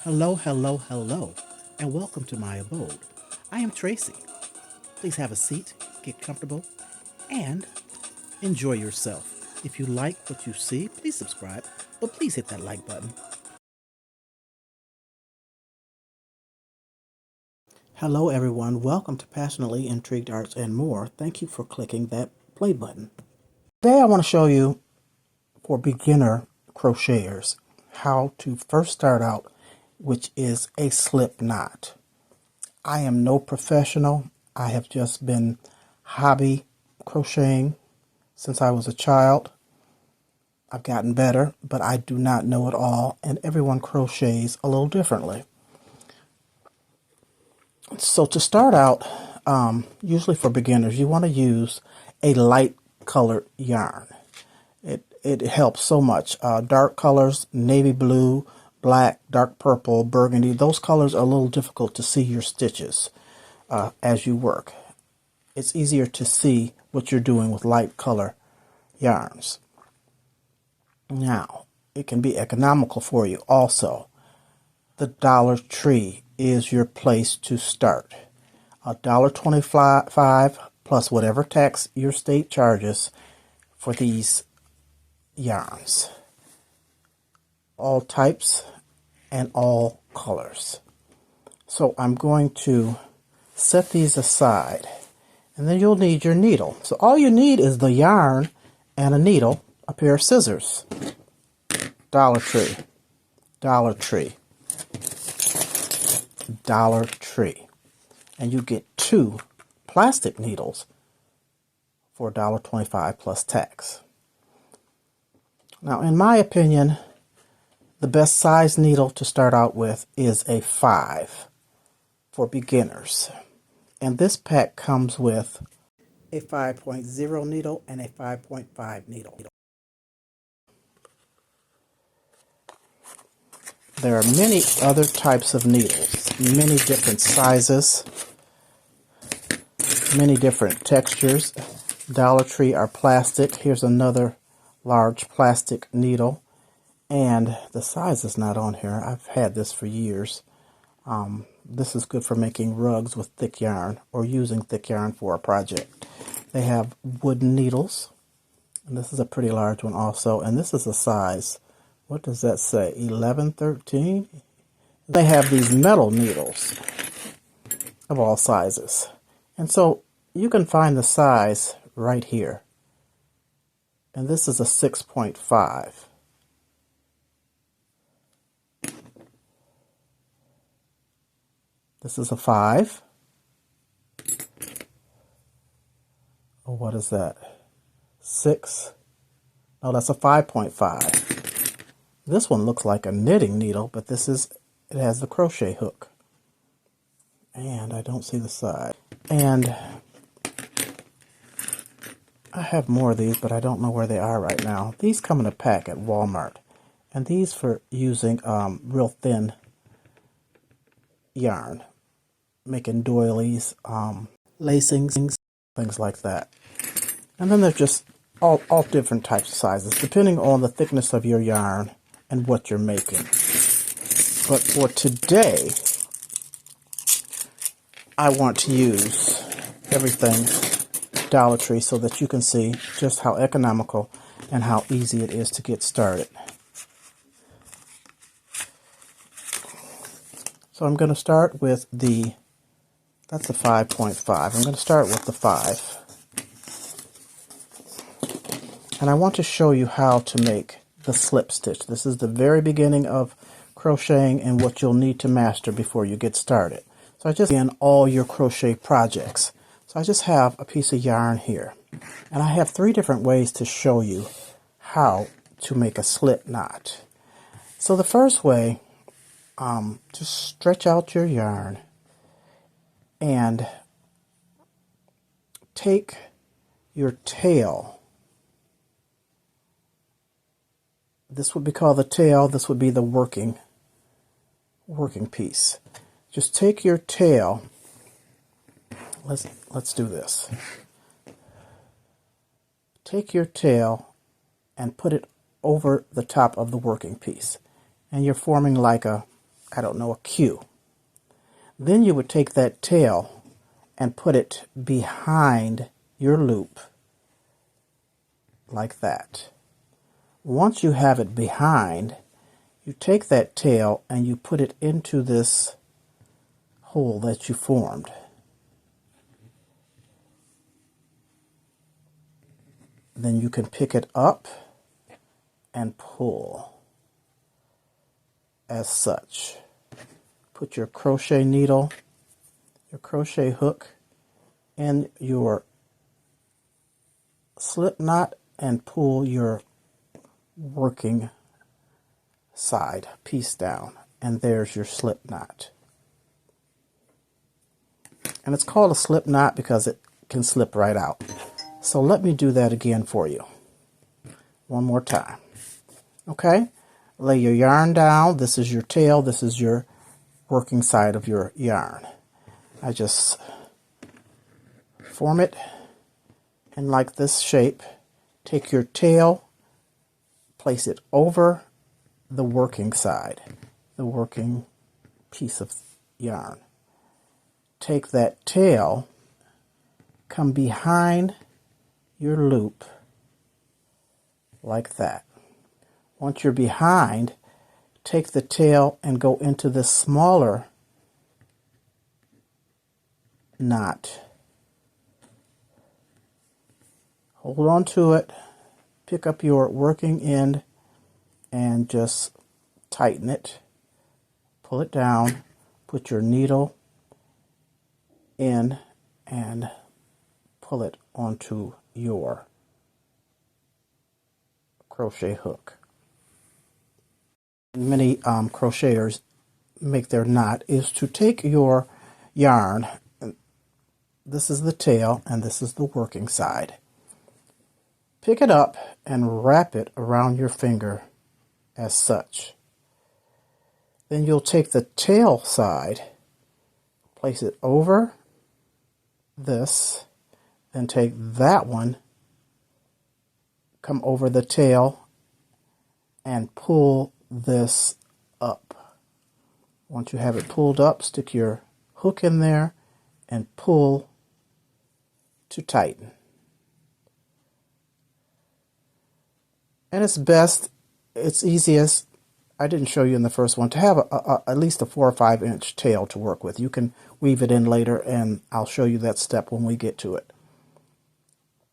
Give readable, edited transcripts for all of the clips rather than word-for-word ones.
Hello, hello, hello, and welcome to my abode. I am Tracy. Please have a seat, get comfortable, and enjoy yourself. If you like what you see, please subscribe, but please hit that like button. Hello, everyone. Welcome to Passionately Intrigued Arts and More. Thank you for clicking that play button. Today, I want to show you, for beginner crocheters, how to first start out, which is a slip knot. I am no professional. I have just been hobby crocheting since I was a child. I've gotten better, but I do not know it all, and everyone crochets a little differently. So to start out, usually for beginners, you want to use a light colored yarn. It helps so much. Dark colors, navy blue, black, dark purple, burgundy, those colors are a little difficult to see your stitches as you work. It's easier to see what you're doing with light color yarns. Now, it can be economical for you also. The Dollar Tree is your place to start. $1.25 plus whatever tax your state charges for these yarns. All types and all colors. So I'm going to set these aside, and then you'll need your needle. So all you need is the yarn and a needle, a pair of scissors. Dollar Tree, Dollar Tree, Dollar Tree. And you get 2 plastic needles for $1.25 plus tax. Now, in my opinion, the best size needle to start out with is a 5 for beginners. And this pack comes with a 5.0 needle and a 5.5 needle. There are many other types of needles, many different sizes, many different textures. Dollar Tree are plastic. Here's another large plastic needle, and the size is not on here. I've had this for years. This is good for making rugs with thick yarn or using thick yarn for a project. They have wooden needles, and this is a pretty large one also, and this is a size, what does that say, 11, 13? They have these metal needles of all sizes, and so you can find the size right here, and this is a 6.5. This is a 5. Oh, what is that? 6. Oh, that's a 5.5. This one looks like a knitting needle, but it has the crochet hook. And I don't see the side. And I have more of these, but I don't know where they are right now. These come in a pack at Walmart. And these for using real thin yarn, making doilies, lacings, things like that. And then there's just all different types of sizes, depending on the thickness of your yarn and what you're making. But for today, I want to use everything Dollar Tree so that you can see just how economical and how easy it is to get started. So I'm going to start with that's a 5.5. I'm going to start with the 5. And I want to show you how to make the slip stitch. This is the very beginning of crocheting and what you'll need to master before you get started. So I just begin all your crochet projects. So I just have a piece of yarn here. And I have 3 different ways to show you how to make a slip knot. So the first way, just stretch out your yarn and take your tail. This would be called the tail. This would be the working piece. Just take your tail. Let's do this. Take your tail and put it over the top of the working piece, and you're forming like a I don't know, a Q. Then you would take that tail and put it behind your loop like that. Once you have it behind, you take that tail and you put it into this hole that you formed. Then you can pick it up and pull as such. Put your crochet needle, your crochet hook in your slip knot and pull your working side piece down, and there's your slip knot. And it's called a slip knot because it can slip right out. So let me do that again for you one more time. Okay, lay your yarn down. This is your tail, this is your working side of your yarn. I just form it in like this shape. Take your tail, place it over the working side, the working piece of yarn. Take that tail, come behind your loop like that. Once you're behind, take the tail and go into this smaller knot. Hold on to it, pick up your working end and just tighten it. Pull it down, put your needle in and pull it onto your crochet hook. Many crocheters make their knot is to take your yarn, this is the tail and this is the working side, pick it up and wrap it around your finger as such. Then you'll take the tail side, place it over this, then take that one, come over the tail and pull this up. Once you have it pulled up, stick your hook in there and pull to tighten. And it's best, it's easiest, I didn't show you in the first one, to have at least a 4 or 5 inch tail to work with. You can weave it in later and I'll show you that step when we get to it,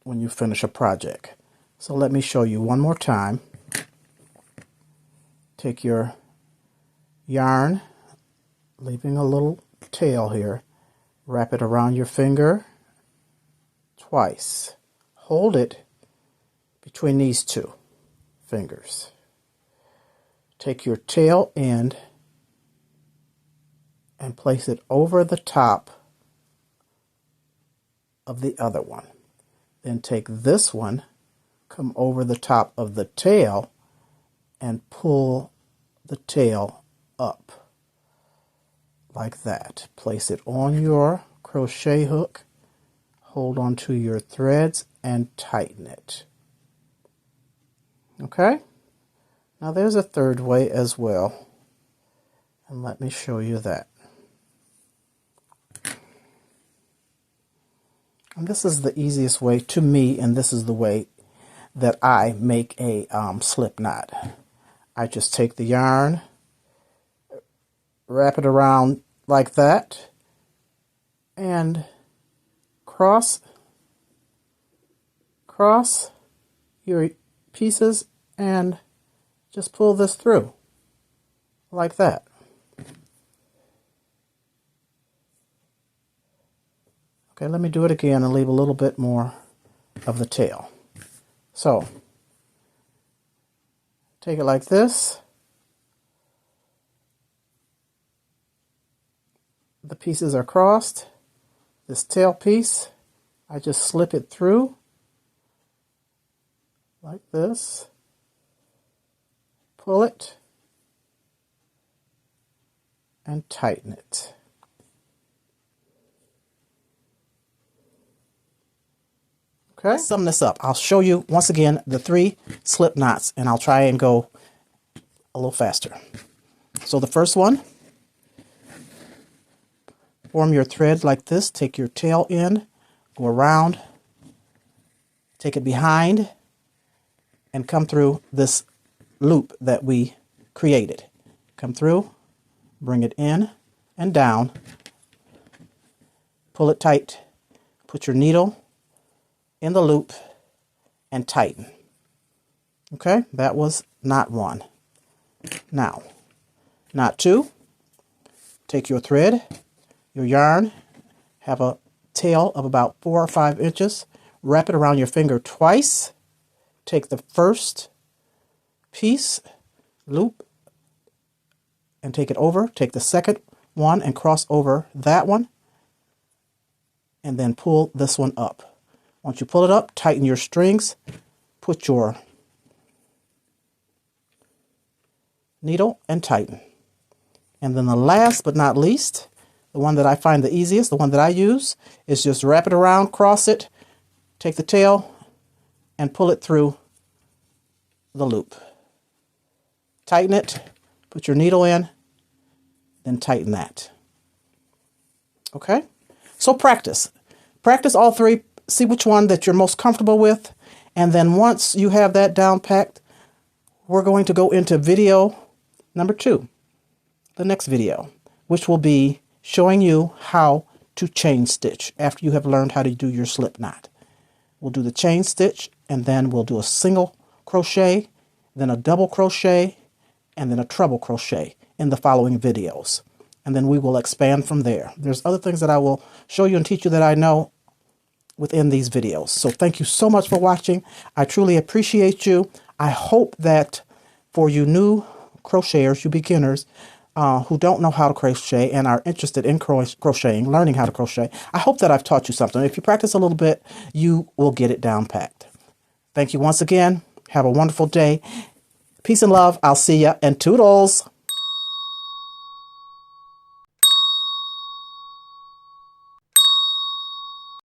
when you finish a project. So let me show you one more time. Take your yarn, leaving a little tail here, wrap it around your finger twice. Hold it between these two fingers. Take your tail end and place it over the top of the other one. Then take this one, come over the top of the tail and pull the tail up like that. Place it on your crochet hook, hold on to your threads and tighten it. Okay? Now there's a third way as well, and let me show you that. And this is the easiest way to me, and this is the way that I make a slip knot. I just take the yarn, wrap it around like that, and cross your pieces and just pull this through like that. Okay, let me do it again and leave a little bit more of the tail. So, take it like this. The pieces are crossed. This tail piece, I just slip it through like this. Pull it and tighten it. Okay, let's sum this up. I'll show you once again the 3 slip knots and I'll try and go a little faster. So the first one, Form your thread like this. Take your tail end, go around, take it behind, and come through this loop that we created. Come through, bring it in and down, pull it tight, put your needle in the loop, and tighten. Okay, that was knot 1. Now, knot 2, take your thread, your yarn, have a tail of about 4 or 5 inches, wrap it around your finger twice, take the first piece, loop, and take it over, take the second one and cross over that one, and then pull this one up. Once you pull it up, tighten your strings, put your needle and tighten. And then the last but not least, the one that I find the easiest, the one that I use, is just wrap it around, cross it, take the tail, and pull it through the loop. Tighten it, put your needle in, then tighten that. Okay? So practice. Practice all 3. See which one that you're most comfortable with. And then once you have that down packed, we're going to go into video number 2, the next video, which will be showing you how to chain stitch after you have learned how to do your slip knot. We'll do the chain stitch, and then we'll do a single crochet, then a double crochet, and then a treble crochet in the following videos. And then we will expand from there. There's other things that I will show you and teach you that I know within these videos. So thank you so much for watching. I truly appreciate you. I hope that for you new crocheters, you beginners who don't know how to crochet and are interested in crocheting, learning how to crochet, I hope that I've taught you something. If you practice a little bit, you will get it down packed. Thank you once again. Have a wonderful day. Peace and love. I'll see ya, and toodles.